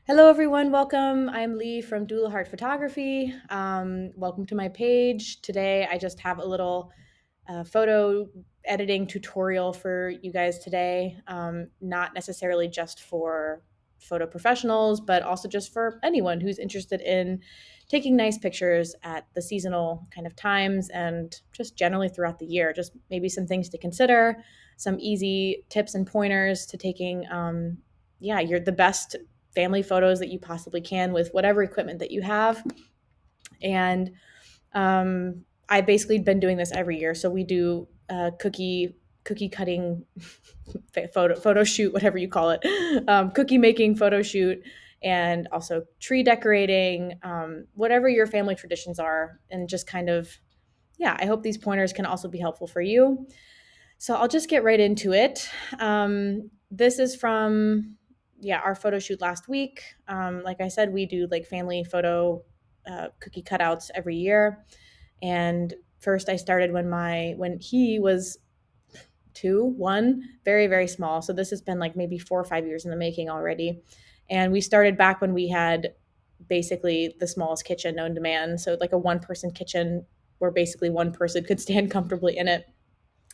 Hello, everyone. Welcome. I'm Lee from Doula Heart Photography. Welcome to my page. Today, I just have a little photo editing tutorial for you guys today. Not necessarily just for photo professionals, but also just for anyone who's interested in taking nice pictures at the seasonal kind of times and just generally throughout the year. Just maybe some things to consider, some easy tips and pointers to taking, you're the best family photos that you possibly can with whatever equipment that you have. And I've basically been doing this every year. So we do cookie cutting photo shoot, whatever you call it, cookie making photo shoot, and also tree decorating, whatever your family traditions are, and just kind of I hope these pointers can also be helpful for you. So I'll just get right into it. This is from our photo shoot last week. Like I said, we do like family photo cookie cutouts every year. And first, I started when he was 1, very very small. So this has been like maybe 4 or 5 years in the making already. And we started back when we had basically the smallest kitchen known to man. So like a one-person kitchen where basically one person could stand comfortably in it.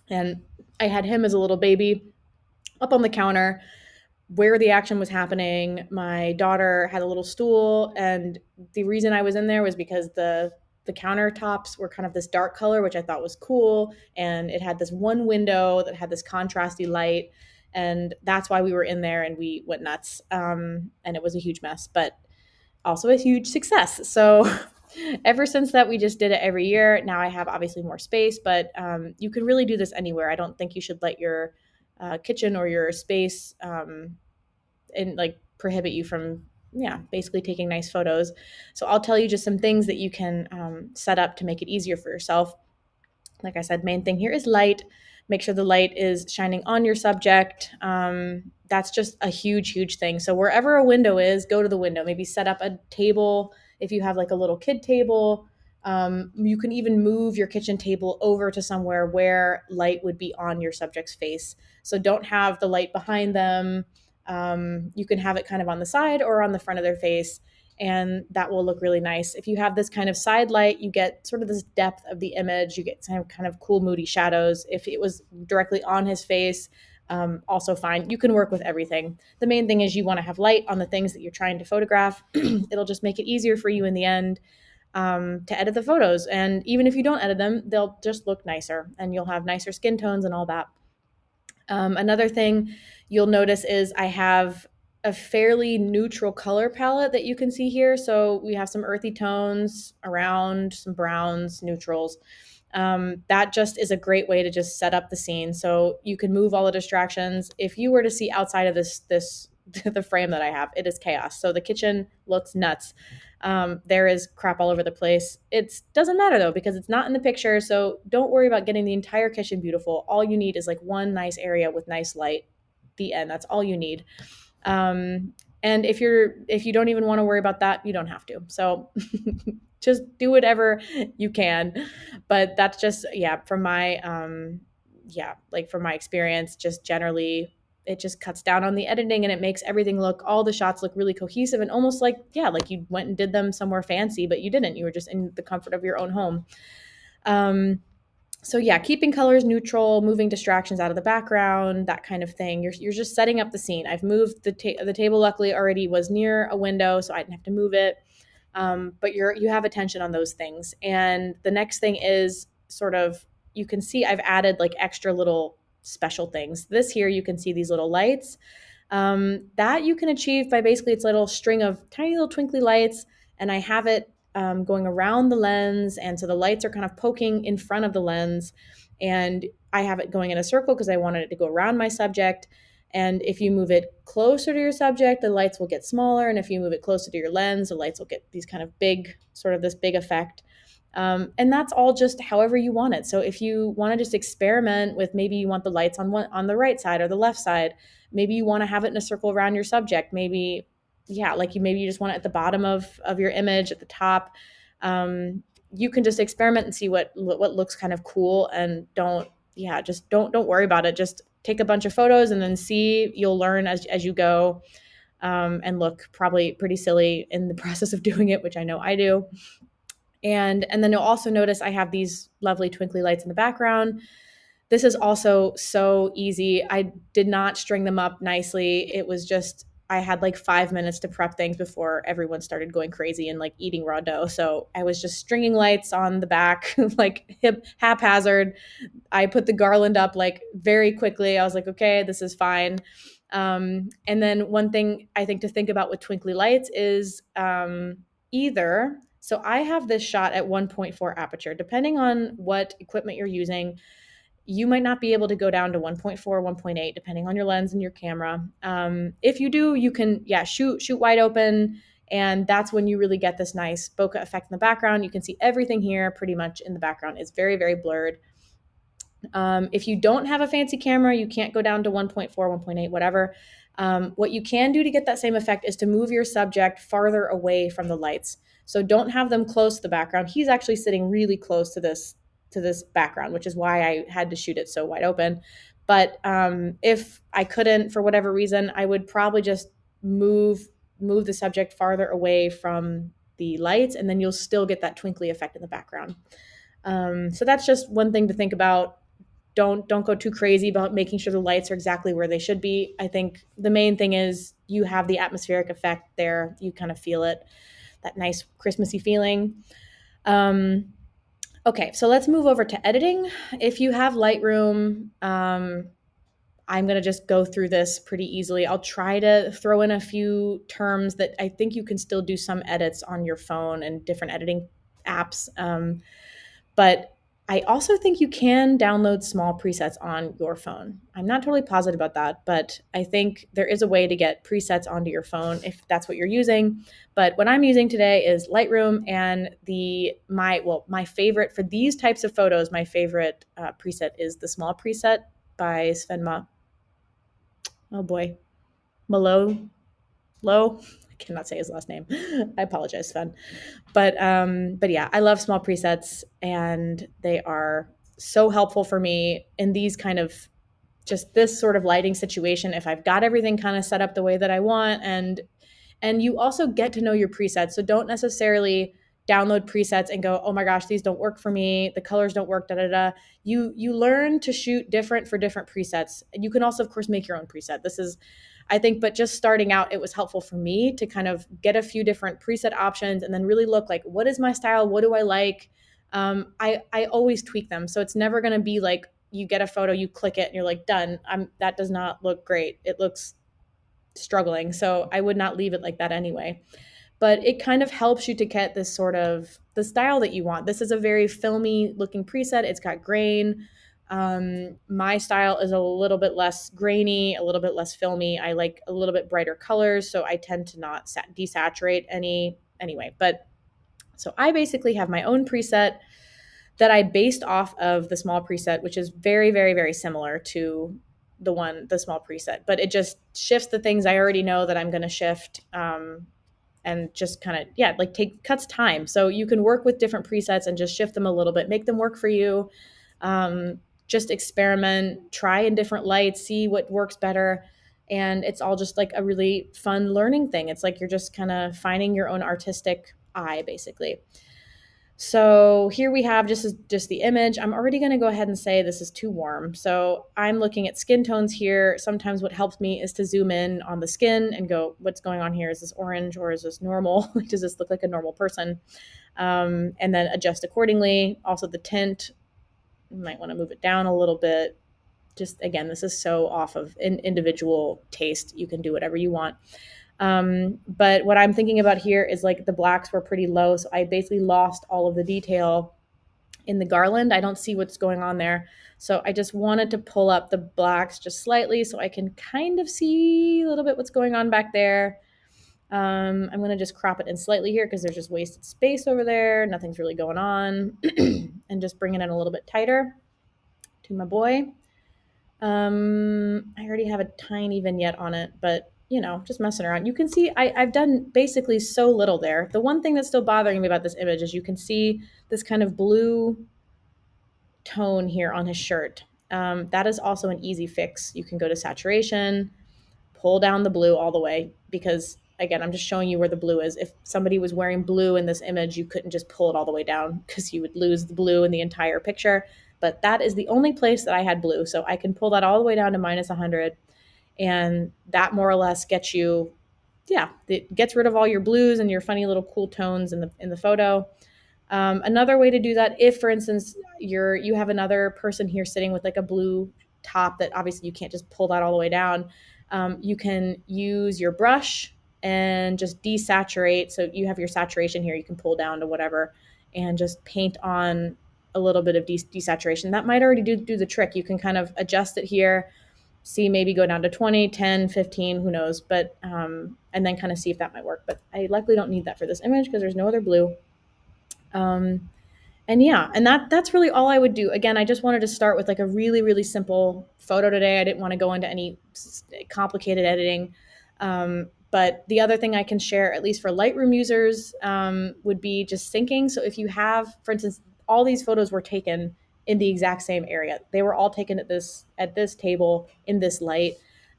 And I had him as a little baby up on the counter where the action was happening. My daughter had a little stool, and the reason I was in there was because the countertops were kind of this dark color, which I thought was cool, and it had this one window that had this contrasty light, and that's why we were in there, and we went nuts. And it was a huge mess, but also a huge success. So ever since that, we just did it every year. Now I have obviously more space, but you can really do this anywhere. I don't think you should let your kitchen or your space and like prohibit you from basically taking nice photos. So I'll tell you just some things that you can set up to make it easier for yourself. Like I said, main thing here is light. Make sure the light is shining on your subject. That's just a huge thing. So wherever a window is, go to the window. Maybe set up a table if you have like a little kid table. You can even move your kitchen table over to somewhere where light would be on your subject's face. So don't have the light behind them. You can have it kind of on the side or on the front of their face, and that will look really nice. If you have this kind of side light, you get sort of this depth of the image. You get some kind of cool, moody shadows. If it was directly on his face, also fine. You can work with everything. The main thing is you want to have light on the things that you're trying to photograph. It'll just make it easier for you in the end to edit the photos. And even if you don't edit them, they'll just look nicer, and you'll have nicer skin tones and all that. Another thing you'll notice is I have a fairly neutral color palette that you can see here. So we have some earthy tones around, some browns, neutrals. That just is a great way to just set up the scene. So you can move all the distractions. If you were to see outside of this the frame that I have, it is chaos. So the kitchen looks nuts. There is crap all over the place. It doesn't matter though, because it's not in the picture. So don't worry about getting the entire kitchen beautiful. All you need is like one nice area with nice light. The end. That's all you need. And if you don't even want to worry about that, you don't have to. So just do whatever you can. But that's just from my like from my experience, just generally it just cuts down on the editing, and it makes everything look all the shots look really cohesive and almost like like you went and did them somewhere fancy, but you didn't. You were just in the comfort of your own home. Um, so keeping colors neutral, moving distractions out of the background, that kind of thing. You're just setting up the scene. I've moved the table. Luckily, already was near a window, so I didn't have to move it. But you have attention on those things. And the next thing is sort of, you can see I've added like extra little special things. This here, you can see these little lights that you can achieve by basically it's a little string of tiny little twinkly lights, and I have it going around the lens, and so the lights are kind of poking in front of the lens, and I have it going in a circle because I wanted it to go around my subject. And if you move it closer to your subject, the lights will get smaller, and if you move it closer to your lens, the lights will get these kind of big, sort of this big effect. And that's all just however you want it. So if you want to just experiment with, maybe you want the lights on the right side or the left side, maybe you want to have it in a circle around your subject. Maybe, maybe you just want it at the bottom of your image, at the top. You can just experiment and see what looks kind of cool, and don't worry about it. Just take a bunch of photos and then see. You'll learn as you go. and look probably pretty silly in the process of doing it, which I know I do. And then you'll also notice I have these lovely twinkly lights in the background. This is also so easy. I did not string them up nicely. It was just I had like 5 minutes to prep things before everyone started going crazy and like eating raw dough. So I was just stringing lights on the back, like haphazard. I put the garland up like very quickly. I was like, okay, this is fine. And then one thing I think to think about with twinkly lights is either, so I have this shot at 1.4 aperture. Depending on what equipment you're using, you might not be able to go down to 1.4, 1.8, depending on your lens and your camera. If you do, you can, yeah, shoot wide open. And that's when you really get this nice bokeh effect in the background. You can see everything here pretty much in the background. It's very, very blurred. If you don't have a fancy camera, you can't go down to 1.4, 1.8, whatever. What you can do to get that same effect is to move your subject farther away from the lights. So don't have them close to the background. He's actually sitting really close to this background, which is why I had to shoot it so wide open. But if I couldn't, for whatever reason, I would probably just move the subject farther away from the lights, and then you'll still get that twinkly effect in the background. So that's just one thing to think about. Don't go too crazy about making sure the lights are exactly where they should be. I think the main thing is you have the atmospheric effect there. You kind of feel it, that nice Christmassy feeling. Okay, so let's move over to editing. If you have Lightroom, I'm going to just go through this pretty easily. I'll try to throw in a few terms that I think you can still do some edits on your phone and different editing apps. But I also think you can download small presets on your phone. I'm not totally positive about that, but I think there is a way to get presets onto your phone if that's what you're using. But what I'm using today is Lightroom, and my favorite for these types of photos, my favorite preset is the small preset by Sven Oh boy, Malo. Low. I cannot say his last name. I apologize, Sven. But yeah, I love small presets, and they are so helpful for me in these kind of just this sort of lighting situation. If I've got everything kind of set up the way that I want, and you also get to know your presets, so don't necessarily download presets and go, oh my gosh, these don't work for me, the colors don't work, da da da. You learn to shoot different for different presets, and you can also of course make your own preset. This is, I think, but just starting out, it was helpful for me to kind of get a few different preset options and then really look like, what is my style, what do I like. I always tweak them, so it's never going to be like you get a photo, you click it, and you're like, done. That does not look great, it looks struggling. So I would not leave it like that anyway. But it kind of helps you to get this sort of the style that you want. This is a very filmy looking preset. It's got grain. My style is a little bit less grainy, a little bit less filmy. I like a little bit brighter colors, so I tend to not desaturate any anyway. But so I basically have my own preset that I based off of the small preset, which is very, very, very similar to the small preset, but it just shifts the things I already know that I'm going to shift. And just kind of, yeah, like cuts time. So you can work with different presets and just shift them a little bit, make them work for you. Just experiment, try in different lights, see what works better. And it's all just like a really fun learning thing. It's like you're just kind of finding your own artistic eye, basically. So here we have just the image. I'm already going to go ahead and say this is too warm. So I'm looking at skin tones here. Sometimes what helps me is to zoom in on the skin and go, what's going on here? Is this orange or is this normal? Does this look like a normal person? And then adjust accordingly. Also the tint, you might want to move it down a little bit. Just again, this is so off of an individual taste. You can do whatever you want. But what I'm thinking about here is like the blacks were pretty low. So I basically lost all of the detail in the garland. I don't see what's going on there. So I just wanted to pull up the blacks just slightly so I can kind of see a little bit what's going on back there. I'm going to just crop it in slightly here because there's just wasted space over there. Nothing's really going on. And just bring it in a little bit tighter to my boy. I already have a tiny vignette on it, but just messing around. You can see I've done basically so little there. The one thing that's still bothering me about this image is you can see this kind of blue tone here on his shirt. That is also an easy fix. You can go to saturation, pull down the blue all the way, because again, I'm just showing you where the blue is. If somebody was wearing blue in this image, you couldn't just pull it all the way down because you would lose the blue in the entire picture. But that is the only place that I had blue. So I can pull that all the way down to minus 100. And that more or less gets you, yeah, it gets rid of all your blues and your funny little cool tones in the photo. Another way to do that, if for instance you have another person here sitting with like a blue top that obviously you can't just pull that all the way down, you can use your brush and just desaturate. So you have your saturation here, you can pull down to whatever and just paint on a little bit of desaturation. That might already do the trick. You can kind of adjust it here, see, maybe go down to 20, 10, 15, who knows, but and then kind of see if that might work. But I likely don't need that for this image because there's no other blue. um, and yeah, and that's really all I would do. Again, I just wanted to start with like a really, really simple photo today. I didn't want to go into any complicated editing. But the other thing I can share, at least for Lightroom users, would be just syncing. So if you have, for instance, all these photos were taken in the exact same area. They were all taken at this table in this light.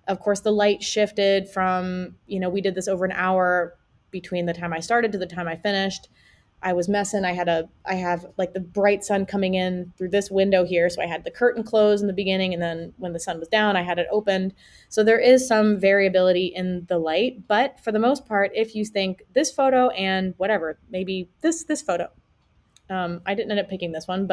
Of course, the light shifted from, we did this over an hour between the time I started to the time I finished. I was messing. I have like the bright sun coming in through this window here. So I had the curtain closed in the beginning, and then when the sun was down, I had it opened. So there is some variability in the light, but for the most part, if you think this photo and whatever, maybe this photo, I didn't end up picking this one,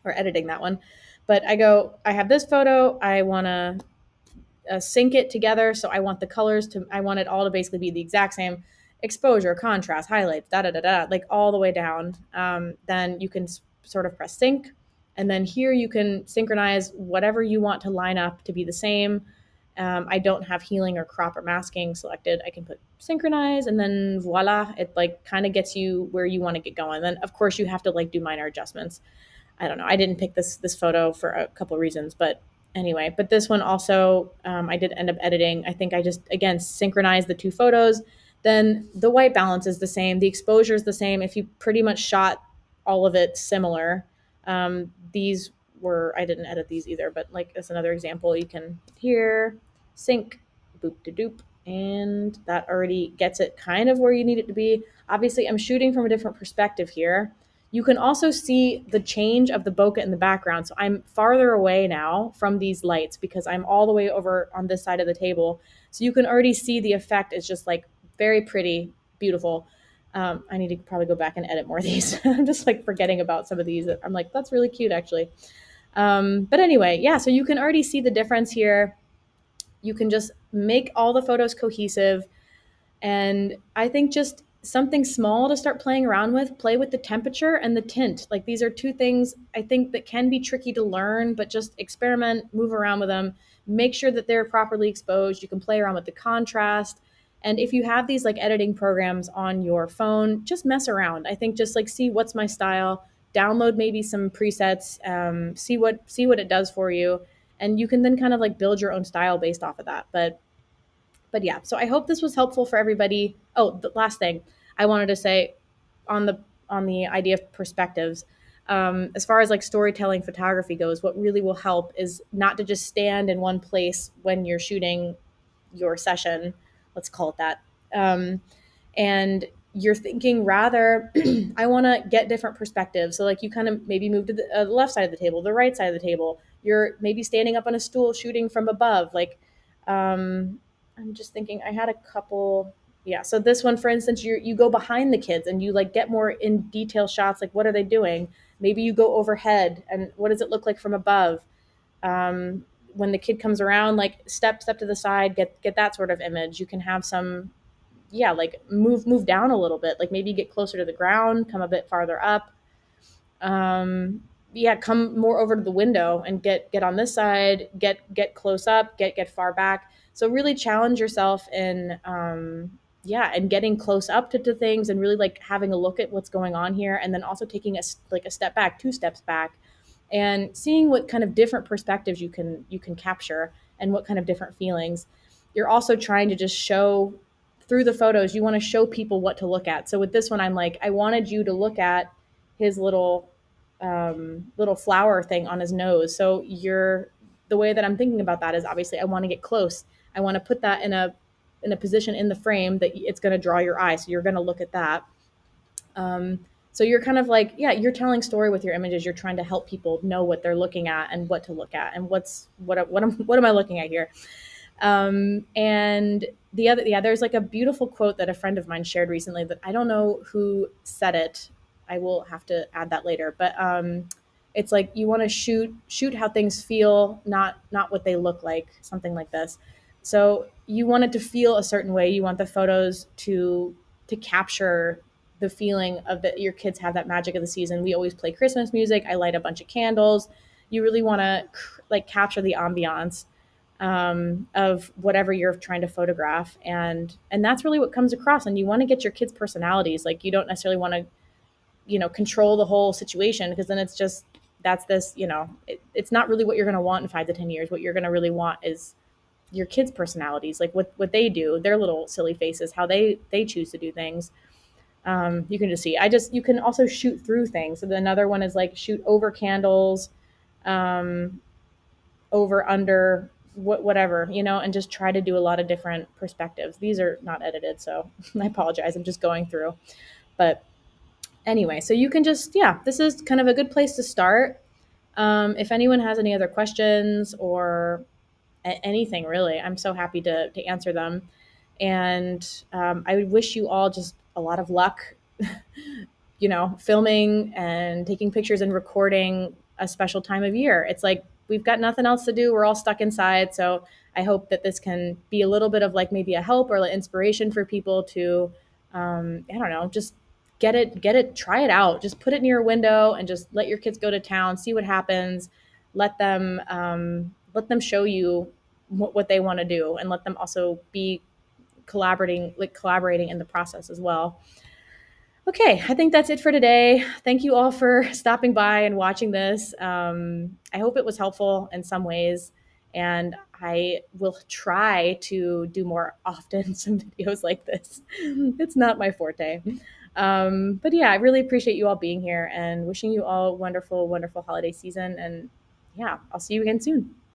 or editing that one, but I have this photo. I want to sync it together. So I want I want it all to basically be the exact same exposure, contrast, highlights, like all the way down. Then you can sort of press sync. And then here you can synchronize whatever you want to line up to be the same. I don't have healing or crop or masking selected. I can put synchronize, and then voila, it like kind of gets you where you want to get going. Then of course you have to like do minor adjustments. I don't know. I didn't pick this photo for a couple of reasons, but anyway. But this one also, I did end up editing. I think I just again synchronized the two photos. Then the white balance is the same. The exposure is the same. If you pretty much shot all of it similar, these were, I didn't edit these either, but like as another example, you can here sync, boop to doop, and that already gets it kind of where you need it to be. Obviously, I'm shooting from a different perspective here. You can also see the change of the bokeh in the background. So I'm farther away now from these lights because I'm all the way over on this side of the table. So you can already see the effect is just like very pretty, beautiful. I need to probably go back and edit more of these. I'm just like forgetting about some of these. I'm like, that's really cute actually. But anyway, yeah, so you can already see the difference here. You can just make all the photos cohesive. And I think just something small to start playing around with, play with the temperature and the tint. Like these are two things I think that can be tricky to learn, but just experiment, move around with them, make sure that they're properly exposed. You can play around with the contrast. And if you have these like editing programs on your phone, just mess around. I think just like see what's my style, download maybe some presets, see what it does for you. And you can then kind of like build your own style based off of that. But yeah, so I hope this was helpful for everybody. Oh, the last thing I wanted to say on the idea of perspectives, as far as like storytelling photography goes, what really will help is not to just stand in one place when you're shooting your session, let's call it that, and you're thinking rather, I want to get different perspectives. So like you kind of maybe move to the left side of the table, the right side of the table. You're maybe standing up on a stool shooting from above, like I'm just thinking I had a couple. Yeah. So this one, for instance, you go behind the kids and you like get more in detail shots. Like, what are they doing? Maybe you go overhead and what does it look like from above? When the kid comes around, like step to the side, get that sort of image. You can have some, yeah, like move down a little bit. Like maybe get closer to the ground, come a bit farther up. Yeah, come more over to the window and get on this side, get close up, get far back. So really challenge yourself in yeah, and getting close up to things and really like having a look at what's going on here, and then also taking a step back, two steps back, and seeing what kind of different perspectives you can capture and what kind of different feelings. You're also trying to just show through the photos, you want to show people what to look at. So with this one, I'm like, I wanted you to look at his little flower thing on his nose. So the way that I'm thinking about that is obviously I want to get close. I want to put that in a position in the frame that it's going to draw your eye. So you're going to look at that. Um, so you're kind of like, yeah, you're telling story with your images. You're trying to help people know what they're looking at and what to look at and what am I looking at here? And the other, yeah, there's like a beautiful quote that a friend of mine shared recently that I don't know who said it. I will have to add that later, but it's like you want to shoot how things feel, not what they look like, something like this. So you want it to feel a certain way. You want the photos to capture the feeling of that your kids have that magic of the season. We always play Christmas music. I light a bunch of candles. You really want to like capture the ambiance of whatever you're trying to photograph, and that's really what comes across. And you want to get your kids' personalities. Like you don't necessarily want to control the whole situation, because then it's just that's this it's not really what you're going to want in 5 to 10 years. What you're going to really want is your kids' personalities, like what they do, their little silly faces, how they choose to do things. You can just see. You can also shoot through things. So another one is like shoot over candles, um, over under whatever, and just try to do a lot of different perspectives. These are not edited, so I apologize. I'm just going through, but anyway, so you can just, yeah, this is kind of a good place to start. If anyone has any other questions or anything really, I'm so happy to answer them. And I would wish you all just a lot of luck, filming and taking pictures and recording a special time of year. It's like we've got nothing else to do. We're all stuck inside. So I hope that this can be a little bit of like maybe a help or like inspiration for people to, I don't know, just try it out. Just put it near a window and just let your kids go to town, see what happens. Let them show you what they want to do, and let them also be collaborating in the process as well. Okay, I think that's it for today. Thank you all for stopping by and watching this. I hope it was helpful in some ways, and I will try to do more often some videos like this. It's not my forte. But yeah, I really appreciate you all being here and wishing you all wonderful, wonderful holiday season. And yeah, I'll see you again soon.